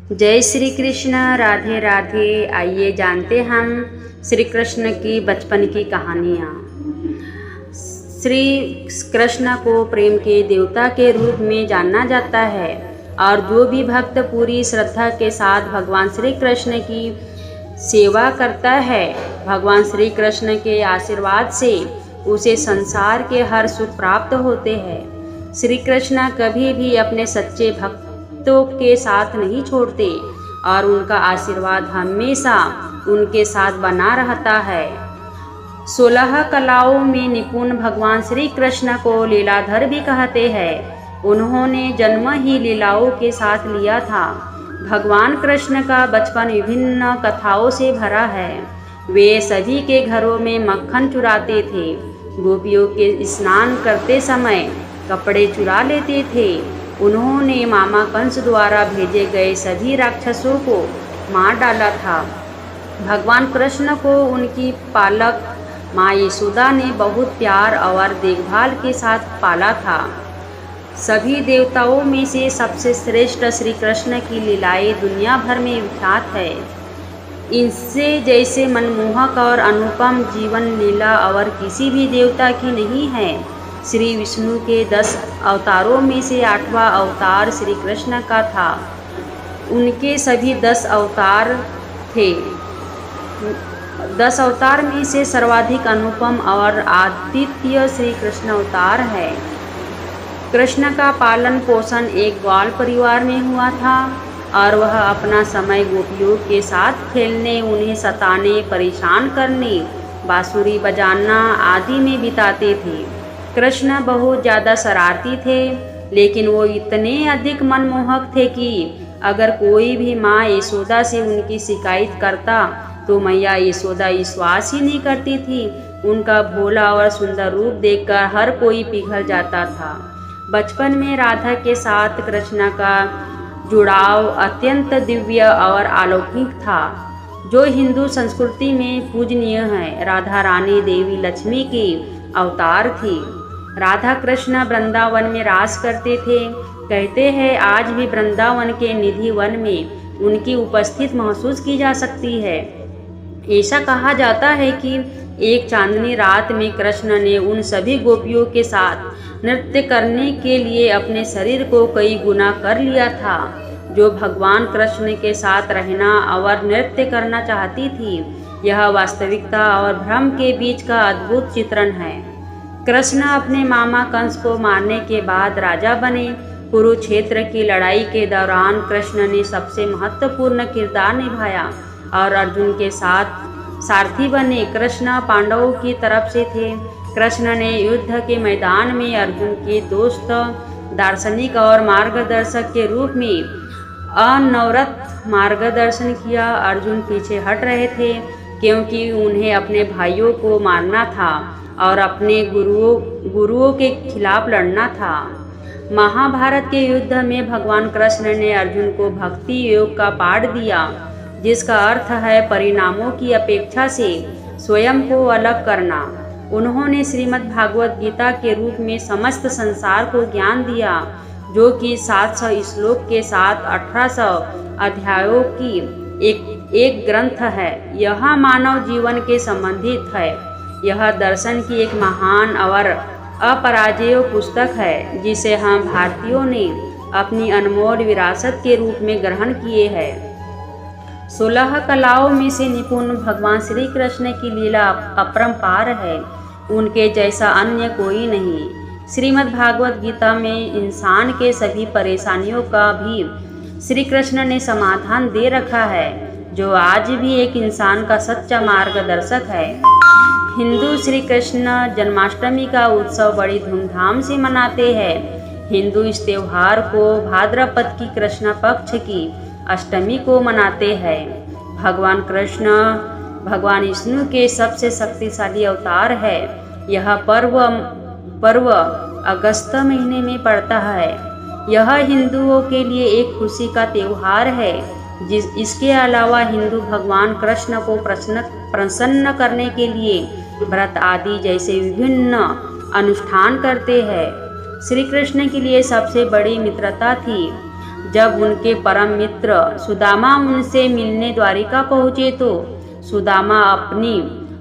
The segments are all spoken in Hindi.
जय श्री कृष्ण। राधे राधे। आइए जानते हम श्री कृष्ण की बचपन की कहानियाँ। श्री कृष्ण को प्रेम के देवता के रूप में जाना जाता है और जो भी भक्त पूरी श्रद्धा के साथ भगवान श्री कृष्ण की सेवा करता है, भगवान श्री कृष्ण के आशीर्वाद से उसे संसार के हर सुख प्राप्त होते हैं। श्री कृष्ण कभी भी अपने सच्चे भक्तों के साथ नहीं छोड़ते और उनका आशीर्वाद हमेशा उनके साथ बना रहता है। 16 कलाओं में निपुण भगवान श्री कृष्ण को लीलाधर भी कहते हैं। उन्होंने जन्म ही लीलाओं के साथ लिया था। भगवान कृष्ण का बचपन विभिन्न कथाओं से भरा है। वे सभी के घरों में मक्खन चुराते थे, गोपियों के स्नान करते समय कपड़े चुरा लेते थे। उन्होंने मामा कंस द्वारा भेजे गए सभी राक्षसों को मार डाला था। भगवान कृष्ण को उनकी पालक माँ यशोदा ने बहुत प्यार और देखभाल के साथ पाला था। सभी देवताओं में से सबसे श्रेष्ठ श्री कृष्ण की लीलाएं दुनिया भर में विख्यात है। इनसे जैसे मनमोहक और अनुपम जीवन लीला और किसी भी देवता की नहीं है। श्री विष्णु के 10 अवतारों में से 8वां अवतार श्री कृष्ण का था। उनके सभी 10 अवतार थे। 10 अवतार में से सर्वाधिक अनुपम और अद्वितीय श्री कृष्ण अवतार है। कृष्ण का पालन पोषण एक ग्वाल परिवार में हुआ था और वह अपना समय गोपियों के साथ खेलने, उन्हें सताने, परेशान करने, बांसुरी बजाना आदि में बिताते थे। कृष्ण बहुत ज़्यादा शरारती थे, लेकिन वो इतने अधिक मनमोहक थे कि अगर कोई भी माँ यशोदा से उनकी शिकायत करता तो मैया यशोदा विश्वास ही नहीं करती थी। उनका भोला और सुंदर रूप देखकर हर कोई पिघल जाता था। बचपन में राधा के साथ कृष्ण का जुड़ाव अत्यंत दिव्य और अलौकिक था, जो हिंदू संस्कृति में पूजनीय है। राधा रानी देवी लक्ष्मी की अवतार थी। राधा कृष्ण वृंदावन में रास करते थे। कहते हैं आज भी वृंदावन के निधि वन में उनकी उपस्थिति महसूस की जा सकती है। ऐसा कहा जाता है कि एक चांदनी रात में कृष्ण ने उन सभी गोपियों के साथ नृत्य करने के लिए अपने शरीर को कई गुना कर लिया था, जो भगवान कृष्ण के साथ रहना और नृत्य करना चाहती थी। यह वास्तविकता और भ्रम के बीच का अद्भुत चित्रण है। कृष्ण अपने मामा कंस को मारने के बाद राजा बने। कुरुक्षेत्र की लड़ाई के दौरान कृष्ण ने सबसे महत्वपूर्ण किरदार निभाया और अर्जुन के साथ सारथी बने। कृष्ण पांडवों की तरफ से थे। कृष्ण ने युद्ध के मैदान में अर्जुन के दोस्त, दार्शनिक और मार्गदर्शक के रूप में अनवरत मार्गदर्शन किया। अर्जुन पीछे हट रहे थे क्योंकि उन्हें अपने भाइयों को मारना था और अपने गुरुओं के खिलाफ लड़ना था। महाभारत के युद्ध में भगवान कृष्ण ने अर्जुन को भक्ति योग का पाठ दिया, जिसका अर्थ है परिणामों की अपेक्षा से स्वयं को अलग करना। उन्होंने श्रीमद् भागवत गीता के रूप में समस्त संसार को ज्ञान दिया, जो कि 700 श्लोक के साथ 1800 अध्यायों की एक ग्रंथ है। यह मानव जीवन के संबंधित है। यह दर्शन की एक महान और अपराजेय पुस्तक है, जिसे हम भारतीयों ने अपनी अनमोल विरासत के रूप में ग्रहण किए हैं। 16 कलाओं में से निपुण भगवान श्री कृष्ण की लीला अपरंपार है। उनके जैसा अन्य कोई नहीं। श्रीमद् भागवत गीता में इंसान के सभी परेशानियों का भी श्री कृष्ण ने समाधान दे रखा है, जो आज भी एक इंसान का सच्चा मार्गदर्शक है। हिंदू श्री कृष्ण जन्माष्टमी का उत्सव बड़ी धूमधाम से मनाते हैं। हिंदू इस त्यौहार को भाद्रपद की कृष्ण पक्ष की अष्टमी को मनाते हैं। भगवान कृष्ण भगवान विष्णु के सबसे शक्तिशाली अवतार है। यह पर्व अगस्त महीने में पड़ता है। यह हिंदुओं के लिए एक खुशी का त्यौहार है। इसके अलावा हिंदू भगवान कृष्ण को प्रसन्न करने के लिए व्रत आदि जैसे विभिन्न अनुष्ठान करते हैं। श्री कृष्ण के लिए सबसे बड़ी मित्रता थी। जब उनके परम मित्र सुदामा उनसे मिलने द्वारिका पहुँचे तो सुदामा अपनी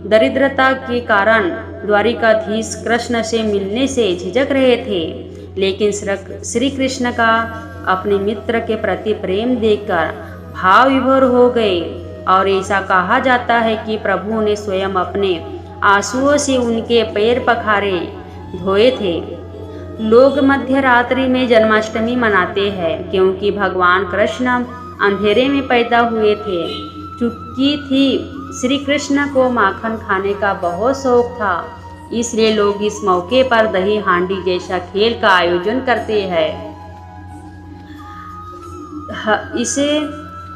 दरिद्रता के कारण द्वारिकाधीश कृष्ण से मिलने से झिझक रहे थे, लेकिन श्री कृष्ण का अपने मित्र के प्रति प्रेम देखकर भाव विभोर हो गए और ऐसा कहा जाता है कि प्रभु ने स्वयं अपने आंसुओं से उनके पैर पखारे धोए थे। लोग मध्य रात्रि में जन्माष्टमी मनाते हैं क्योंकि भगवान कृष्ण अंधेरे में पैदा हुए थे। चूंकि थी श्री कृष्ण को माखन खाने का बहुत शौक था, इसलिए लोग इस मौके पर दही हांडी जैसा खेल का आयोजन करते हैं। इसे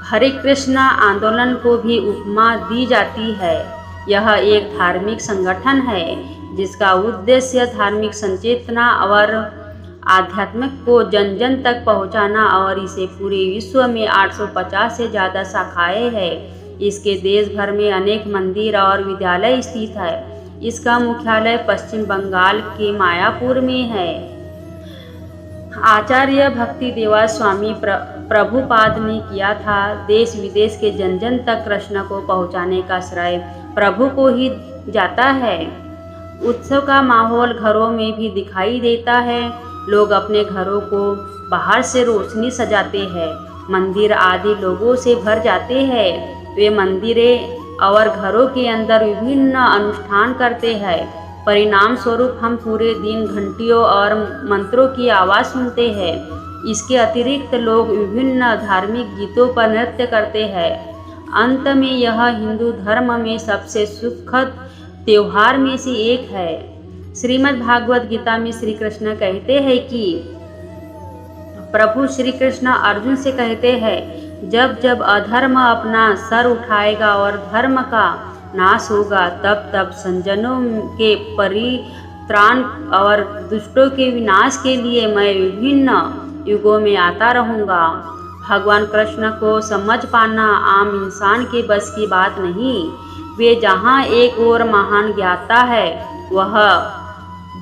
हरे कृष्ण आंदोलन को भी उपमा दी जाती है। यह एक धार्मिक संगठन है जिसका उद्देश्य धार्मिक संचेतना और आध्यात्मिक को जन जन तक पहुंचाना और इसे पूरे विश्व में 850 से ज़्यादा शाखाएं हैं। इसके देश भर में अनेक मंदिर और विद्यालय स्थित है। इसका मुख्यालय पश्चिम बंगाल के मायापुर में है। आचार्य भक्ति देवा स्वामी प्रभुपाद ने किया था। देश विदेश के जन जन तक कृष्ण को पहुंचाने का श्रेय प्रभु को ही जाता है। उत्सव का माहौल घरों में भी दिखाई देता है। लोग अपने घरों को बाहर से रोशनी सजाते हैं। मंदिर आदि लोगों से भर जाते हैं। वे मंदिरें और घरों के अंदर विभिन्न अनुष्ठान करते हैं। परिणाम स्वरूप हम पूरे दिन घंटियों और मंत्रों की आवाज़ सुनते हैं। इसके अतिरिक्त लोग विभिन्न धार्मिक गीतों पर नृत्य करते हैं। अंत में यह हिंदू धर्म में सबसे सुखद त्योहार में से एक है। श्रीमद् भागवत गीता में श्री कृष्ण कहते हैं कि प्रभु श्री कृष्ण अर्जुन से कहते हैं, जब जब अधर्म अपना सर उठाएगा और धर्म का नाश होगा, तब तब संजनों के परित्राण और दुष्टों के विनाश के लिए मैं विभिन्न युगों में आता रहूँगा। भगवान कृष्ण को समझ पाना आम इंसान के बस की बात नहीं। वे जहाँ एक ओर महान ज्ञाता है, वह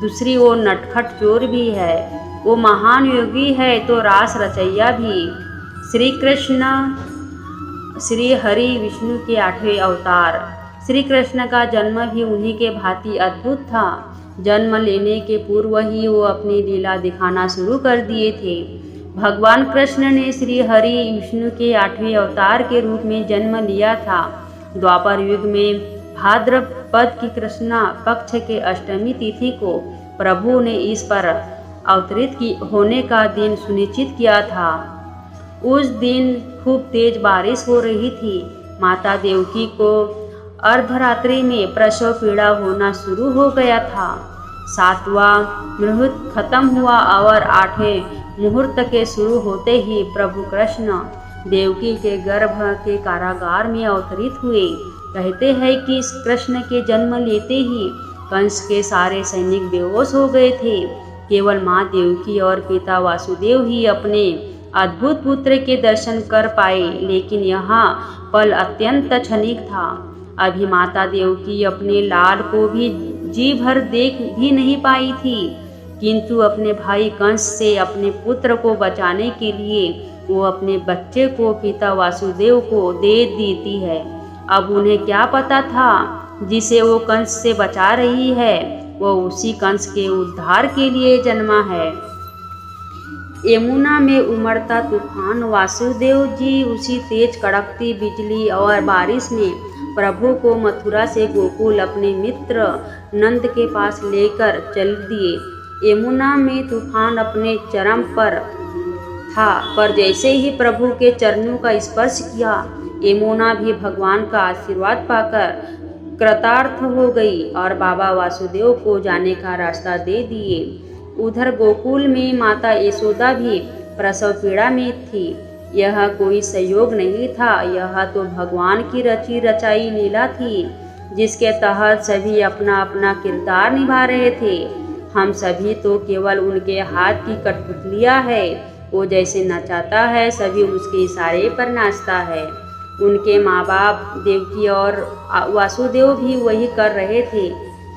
दूसरी ओर नटखट चोर भी है। वो महान योगी है तो रास रचैया भी। श्री कृष्ण श्री हरि विष्णु के 8वें अवतार। श्री कृष्ण का जन्म भी उन्हीं के भांति अद्भुत था। जन्म लेने के पूर्व ही वो अपनी लीला दिखाना शुरू कर दिए थे। भगवान कृष्ण ने श्री हरि विष्णु के 8वें अवतार के रूप में जन्म लिया था। द्वापर युग में भाद्रपद की कृष्ण पक्ष के अष्टमी तिथि को प्रभु ने इस पर अवतरित होने का दिन सुनिश्चित किया था। उस दिन खूब तेज बारिश हो रही थी। माता देवकी को अर्धरात्रि में प्रसव पीड़ा होना शुरू हो गया था। 7वां मुहूर्त खत्म हुआ और 8वें मुहूर्त के शुरू होते ही प्रभु कृष्ण देवकी के गर्भ के कारागार में अवतरित हुए। कहते हैं कि कृष्ण के जन्म लेते ही कंस के सारे सैनिक बेहोश हो गए थे। केवल माँ देवकी और पिता वासुदेव ही अपने अद्भुत पुत्र के दर्शन कर पाए, लेकिन यहाँ पल अत्यंत क्षणिक था। अभी माता देवकी अपने लाल को भी जी भर देख भी नहीं पाई थी, किंतु अपने भाई कंस से अपने पुत्र को बचाने के लिए वो अपने बच्चे को पिता वासुदेव को दे देती है। अब उन्हें क्या पता था जिसे वो कंस से बचा रही है, वो उसी कंस के उद्धार के लिए जन्मा है। यमुना में उमड़ता तूफान, वासुदेव जी उसी तेज कड़कती बिजली और बारिश में प्रभु को मथुरा से गोकुल अपने मित्र नंद के पास लेकर चल दिए। यमुना में तूफान अपने चरम पर था, पर जैसे ही प्रभु के चरणों का स्पर्श किया, यमुना भी भगवान का आशीर्वाद पाकर कृतार्थ हो गई और बाबा वासुदेव को जाने का रास्ता दे दिए। उधर गोकुल में माता यशोदा भी प्रसव पीड़ा में थी। यह कोई संयोग नहीं था, यह तो भगवान की रची रचाई लीला थी, जिसके तहत सभी अपना अपना किरदार निभा रहे थे। हम सभी तो केवल उनके हाथ की कठपुतलियाँ है। वो जैसे नचाता है, सभी उसके इशारे पर नाचता है। उनके माँ बाप देवकी और वासुदेव भी वही कर रहे थे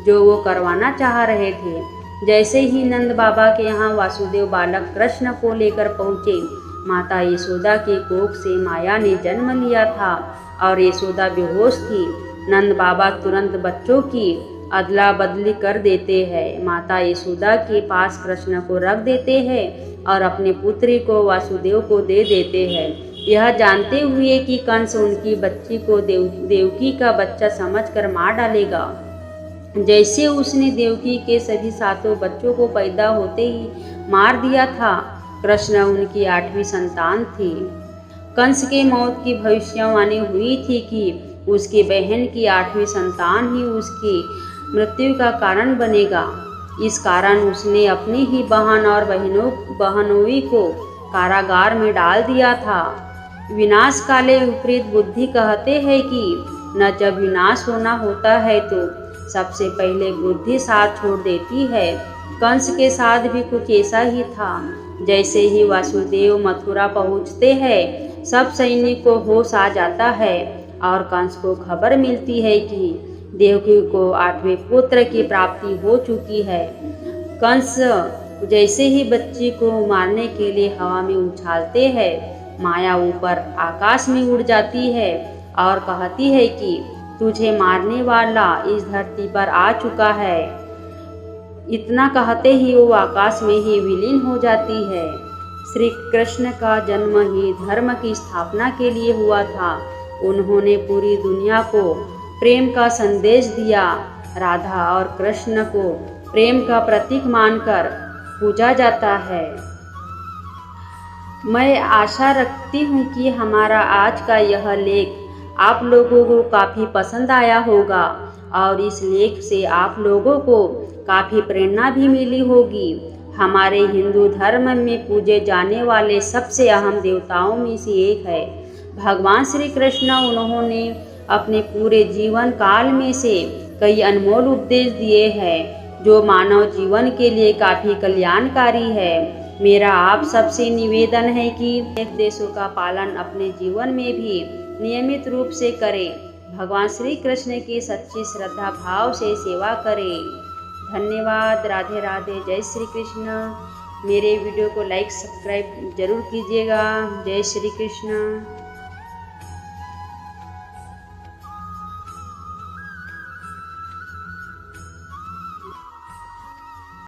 जो वो करवाना चाह रहे थे। जैसे ही नंद बाबा के यहाँ वासुदेव बालक कृष्ण को लेकर पहुँचे, माता यशोदा के कोख से माया ने जन्म लिया था और यशोदा बेहोश थी। नंद बाबा तुरंत बच्चों की अदला बदली कर देते हैं। माता यशोदा के पास कृष्ण को रख देते हैं और अपने पुत्री को वासुदेव को दे देते हैं, यह जानते हुए कि कंस उनकी बच्ची को देवकी का बच्चा समझकर मार डालेगा। जैसे उसने देवकी के सभी 7 बच्चों को पैदा होते ही मार दिया था। कृष्ण उनकी 8वीं संतान थी। कंस के मौत की भविष्यवाणी हुई थी कि उसकी बहन की 8वीं संतान ही उसकी मृत्यु का कारण बनेगा। इस कारण उसने अपनी ही बहन और बहनोई को कारागार में डाल दिया था। विनाश काले विपरीत बुद्धि कहते हैं कि न जब विनाश होना होता है तो सबसे पहले बुद्धि साथ छोड़ देती है। कंस के साथ भी कुछ ऐसा ही था। जैसे ही वासुदेव मथुरा पहुँचते हैं, सब सैनिक को होश आ जाता है और कंस को खबर मिलती है कि देवकी को 8वें पुत्र की प्राप्ति हो चुकी है। कंस जैसे ही बच्ची को मारने के लिए हवा में उछालते हैं, माया ऊपर आकाश में उड़ जाती है और कहती है कि तुझे मारने वाला इस धरती पर आ चुका है। इतना कहते ही वो आकाश में ही विलीन हो जाती है। श्री कृष्ण का जन्म ही धर्म की स्थापना के लिए हुआ था। उन्होंने पूरी दुनिया को प्रेम का संदेश दिया। राधा और कृष्ण को प्रेम का प्रतीक मानकर पूजा जाता है। मैं आशा रखती हूँ कि हमारा आज का यह लेख आप लोगों को काफ़ी पसंद आया होगा और इस लेख से आप लोगों को काफ़ी प्रेरणा भी मिली होगी। हमारे हिंदू धर्म में पूजे जाने वाले सबसे अहम देवताओं में से एक है भगवान श्री कृष्ण। उन्होंने अपने पूरे जीवन काल में से कई अनमोल उपदेश दिए हैं जो मानव जीवन के लिए काफ़ी कल्याणकारी है। मेरा आप सबसे निवेदन है कि उपदेशों का पालन अपने जीवन में भी नियमित रूप से करें। भगवान श्री कृष्ण की सच्ची श्रद्धा भाव से सेवा करें। धन्यवाद। राधे राधे। जय श्री कृष्ण। मेरे वीडियो को लाइक सब्सक्राइब जरूर कीजिएगा। जय श्री कृष्ण।